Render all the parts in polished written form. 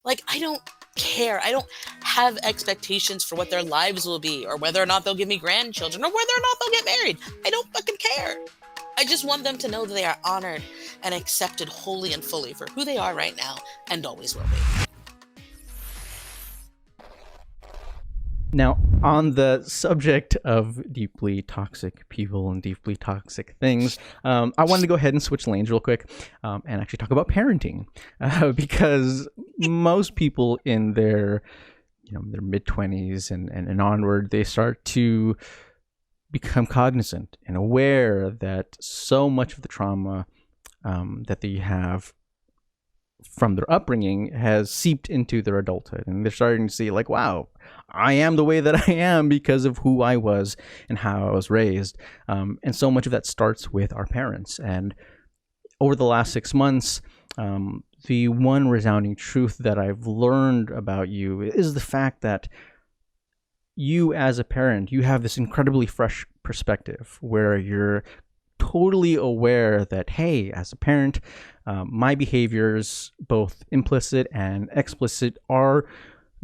Like, I don't care. I don't have expectations for what their lives will be or whether or not they'll give me grandchildren or whether or not they'll get married. I don't fucking care. I just want them to know that they are honored and accepted wholly and fully for who they are right now and always will be. Now, on the subject of deeply toxic people and deeply toxic things, I wanted to go ahead and switch lanes real quick and actually talk about parenting, because most people in their their mid-20s and onward, they start to become cognizant and aware that so much of the trauma that they have from their upbringing has seeped into their adulthood, and they're starting to see, like, wow, I am the way that I am because of who I was and how I was raised. And so much of that starts with our parents. And over the last 6 months, the one resounding truth that I've learned about you is the fact that you, as a parent, you have this incredibly fresh perspective where you're totally aware that, hey, as a parent, my behaviors, both implicit and explicit, are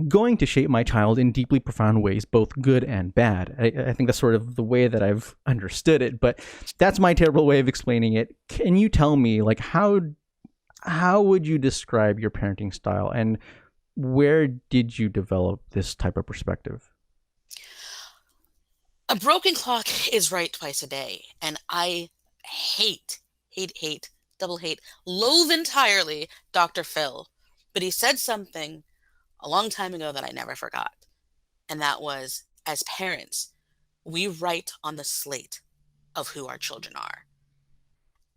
going to shape my child in deeply profound ways, both good and bad. I think that's sort of the way that I've understood it, but that's my terrible way of explaining it. Can you tell me, like, how would you describe your parenting style, and where did you develop this type of perspective? A broken clock is right twice a day, and I hate, hate, double hate, loathe entirely Dr. Phil. But he said something a long time ago that I never forgot. And that was, as parents, we write on the slate of who our children are.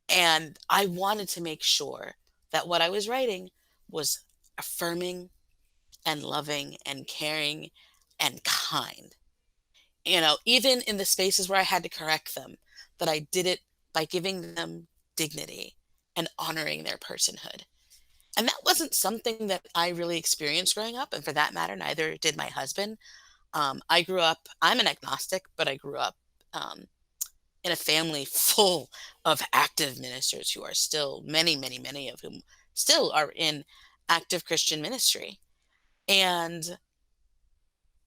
And I wanted to make sure that what I was writing was affirming and loving and caring and kind. Even in the spaces where I had to correct them, that I did it by giving them dignity and honoring their personhood. And that wasn't something that I really experienced growing up. And for that matter, neither did my husband. I'm an agnostic, but I grew up um, in a family full of active ministers who are still, many, many, many of whom still are in active Christian ministry. And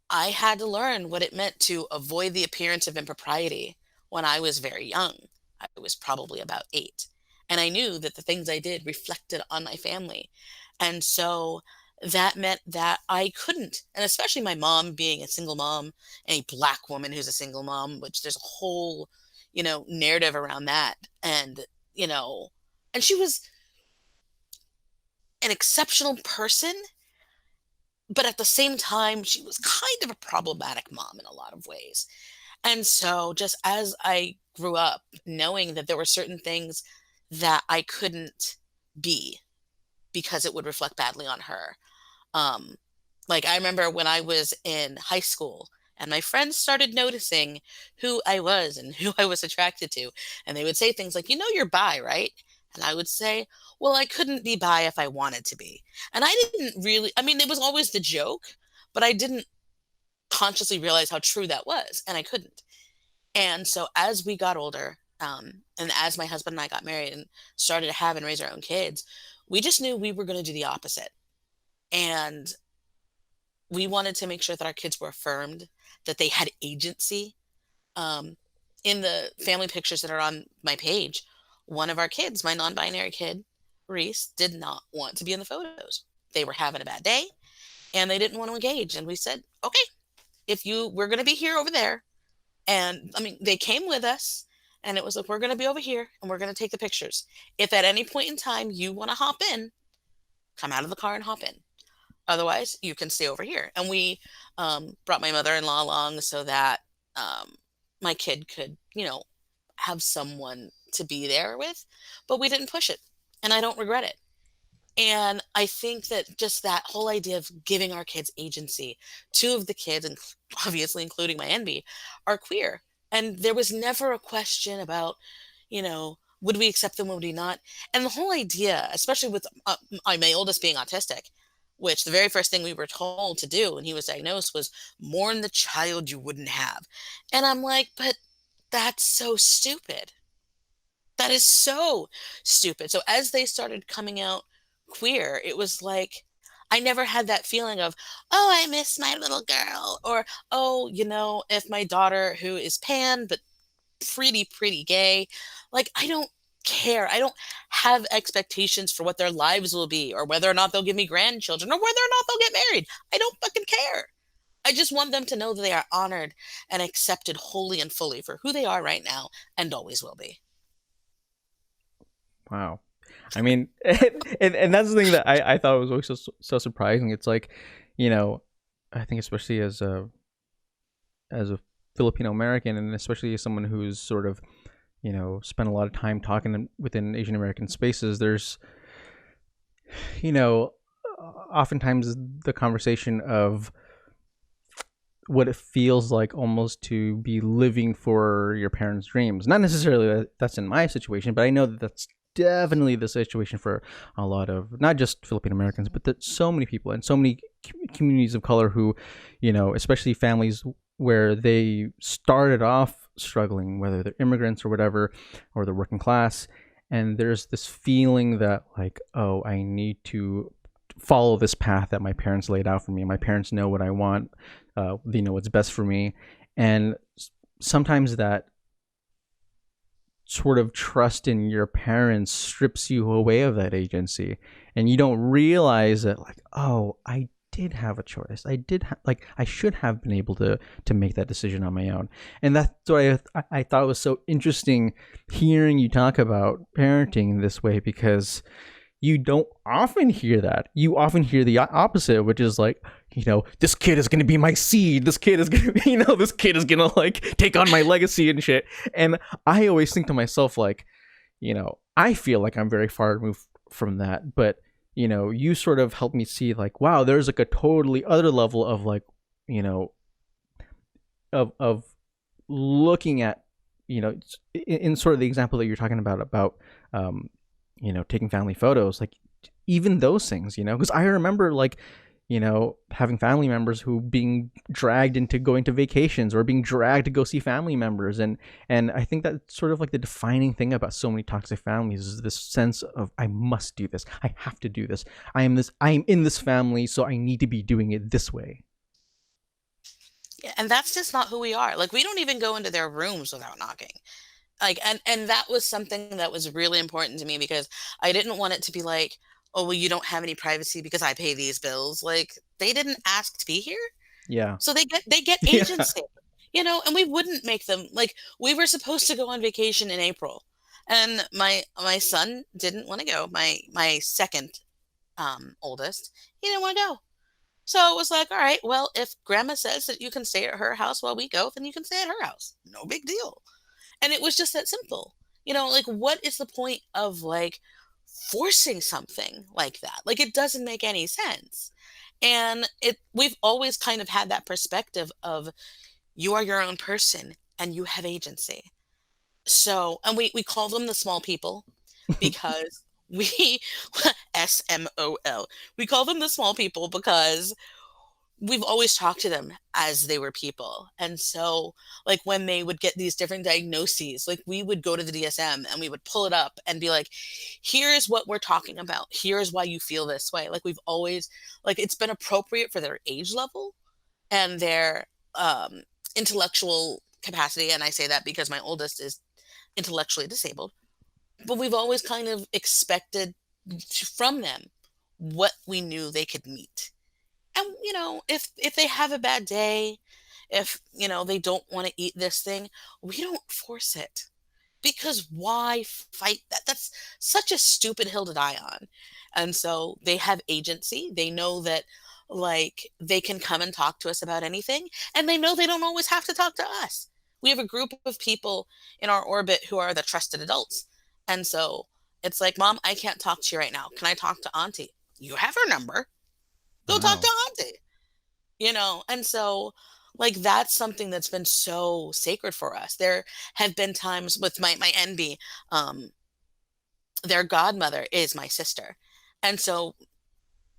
I had to learn what it meant to avoid the appearance of impropriety when I was very young. I was probably about 8. And I knew that the things I did reflected on my family. And so that meant that I couldn't, and especially my mom being a single mom, and a Black woman who's a single mom, which there's a whole, narrative around that. You know, and she was an exceptional person, but at the same time, she was kind of a problematic mom in a lot of ways. And so, just as I grew up, knowing that there were certain things that I couldn't be because it would reflect badly on her. Um, like, I remember when I was in high school and my friends started noticing who I was and who I was attracted to. And they would say things like, you're bi, right? And I would say, well, I couldn't be bi if I wanted to be. And I didn't really, I mean, it was always the joke, but I didn't consciously realize how true that was. And I couldn't. And so as we got older, and as my husband and I got married and started to have and raise our own kids, we just knew we were going to do the opposite. And we wanted to make sure that our kids were affirmed, that they had agency. Um, in the family pictures that are on my page, one of our kids, my non binary kid, Reese, did not want to be in the photos. They were having a bad day and they didn't want to engage. And we said, okay, we're going to be here over there. And I mean, they came with us and it was like, we're going to be over here and we're going to take the pictures. If at any point in time you want to hop in, come out of the car and hop in. Otherwise, you can stay over here. And we brought my mother in law along so that um, my kid could, have someone to be there with, but we didn't push it. And I don't regret it. And I think that just that whole idea of giving our kids agency, two of the kids, and obviously including my envy, are queer. And there was never a question about, would we accept them, would we not? And the whole idea, especially with my oldest being autistic, which the very first thing we were told to do when he was diagnosed was mourn the child you wouldn't have. And I'm like, but that's so stupid. That is so stupid. So as they started coming out queer, it was like I never had that feeling of, oh, I miss my little girl, or, oh, if my daughter, who is pan but pretty gay, like, I don't care. I don't have expectations for what their lives will be, or whether or not they'll give me grandchildren, or whether or not they'll get married. I don't fucking care. I just want them to know that they are honored and accepted wholly and fully for who they are right now and always will be. Wow. I mean, and that's the thing that I thought was always so surprising. It's like, you know, I think especially as a Filipino American, and especially as someone who's sort of, spent a lot of time talking within Asian American spaces, there's, you know, oftentimes the conversation of what it feels like almost to be living for your parents' dreams. Not necessarily that's in my situation, but I know that that's definitely the situation for a lot of not just Filipino Americans, but that so many people and so many communities of color who, especially families where they started off struggling, whether they're immigrants or whatever, or they're working class, and there's this feeling that like, oh, I need to follow this path that my parents laid out for me. My parents know what I want. They know what's best for me, and sometimes that sort of trust in your parents strips you away of that agency, and you don't realize that, like, oh, I did have a choice. I did like I should have been able to make that decision on my own. And that's what I thought was so interesting hearing you talk about parenting in this way, because you don't often hear that. You often hear the opposite, which is like, this kid is going to be my seed. This kid is going to, this kid is going to like take on my legacy and shit. And I always think to myself, like, I feel like I'm very far removed from that. But, you sort of help me see like, wow, there's like a totally other level of like, of looking at, in sort of the example that you're talking about, taking family photos, like even those things, because I remember like, having family members who being dragged into going to vacations or being dragged to go see family members. And I think that's sort of like the defining thing about so many toxic families is this sense of, I must do this. I have to do this. I am in this family, so I need to be doing it this way. Yeah, and that's just not who we are. Like, we don't even go into their rooms without knocking. Like, and that was something that was really important to me, because I didn't want it to be like, oh, well, you don't have any privacy because I pay these bills. Like, they didn't ask to be here, Yeah. so they get Yeah. agency. And we wouldn't make them, like, we were supposed to go on vacation in April, and my son didn't want to go. My second oldest, he didn't want to go. So it was like, all right, well, if grandma says that you can stay at her house while we go, then you can stay at her house. No big deal. And it was just that simple. Like, what is the point of like forcing something like that? Like, it doesn't make any sense. And we've always kind of had that perspective of, you are your own person and you have agency. So, and we call them the small people, because we SMOL. We call them the small people because we've always talked to them as they were people. And so, like, when they would get these different diagnoses, like, we would go to the DSM and we would pull it up and be like, here's what we're talking about. Here's why you feel this way. Like, we've always, like, it's been appropriate for their age level and their intellectual capacity. And I say that because my oldest is intellectually disabled. But we've always kind of expected from them what we knew they could meet. And if they have a bad day, if they don't want to eat this thing, we don't force it, because why fight that? That's such a stupid hill to die on. And so they have agency. They know that, like, they can come and talk to us about anything, and they know they don't always have to talk to us. We have a group of people in our orbit who are the trusted adults. And so it's like, Mom, I can't talk to you right now. Can I talk to Auntie? You have her number. Go talk to Wow. Auntie. And so, like, that's something that's been so sacred for us. There have been times with my NB, um their godmother is my sister, and so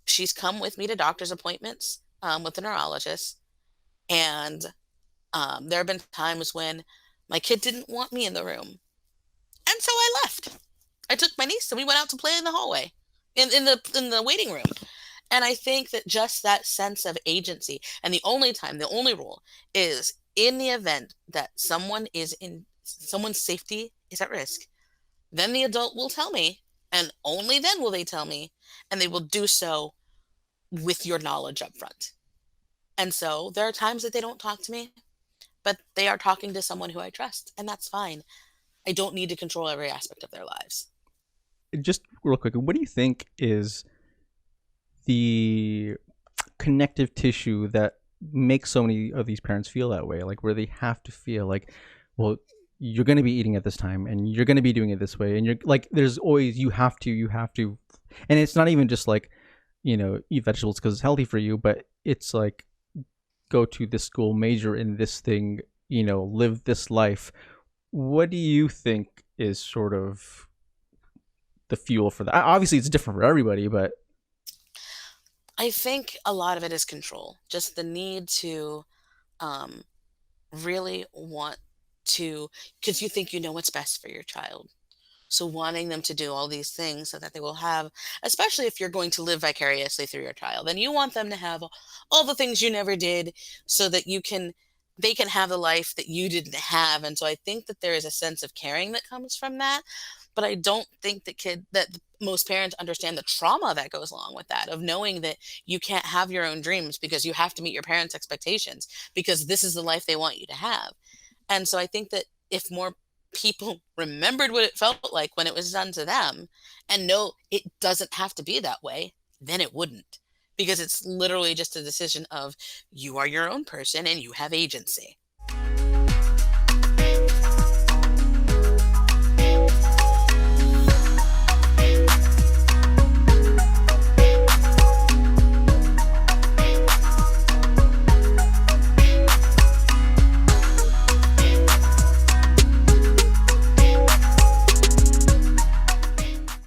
she's come with me to doctor's appointments, with the neurologist. And there have been times when my kid didn't want me in the room, and so I left. I took my niece and we went out to play in the hallway, in the waiting room. And I think that just that sense of agency, and the only time, the only rule is in the event that someone's safety is at risk, then the adult will tell me, and only then will they tell me, and they will do so with your knowledge up front. And so there are times that they don't talk to me, but they are talking to someone who I trust, and that's fine. I don't need to control every aspect of their lives. Just real quick, what do you think is the connective tissue that makes so many of these parents feel that way? Like where they have to feel like, well, you're going to be eating at this time and you're going to be doing it this way, and you're like, there's always you have to, and it's not even just like, eat vegetables because it's healthy for you, but it's like go to this school, major in this thing, live this life. What do you think is sort of the fuel for that? Obviously, it's different for everybody, but I think a lot of it is control, just the need to um, really want to, because you think you know what's best for your child. So wanting them to do all these things so that they will have, especially if you're going to live vicariously through your child, then you want them to have all the things you never did so that they can have the life that you didn't have. And so I think that there is a sense of caring that comes from that. But I don't think that most parents understand the trauma that goes along with that, of knowing that you can't have your own dreams because you have to meet your parents' expectations because this is the life they want you to have. And so I think that if more people remembered what it felt like when it was done to them and know it doesn't have to be that way, then it wouldn't. Because it's literally just a decision of you are your own person and you have agency.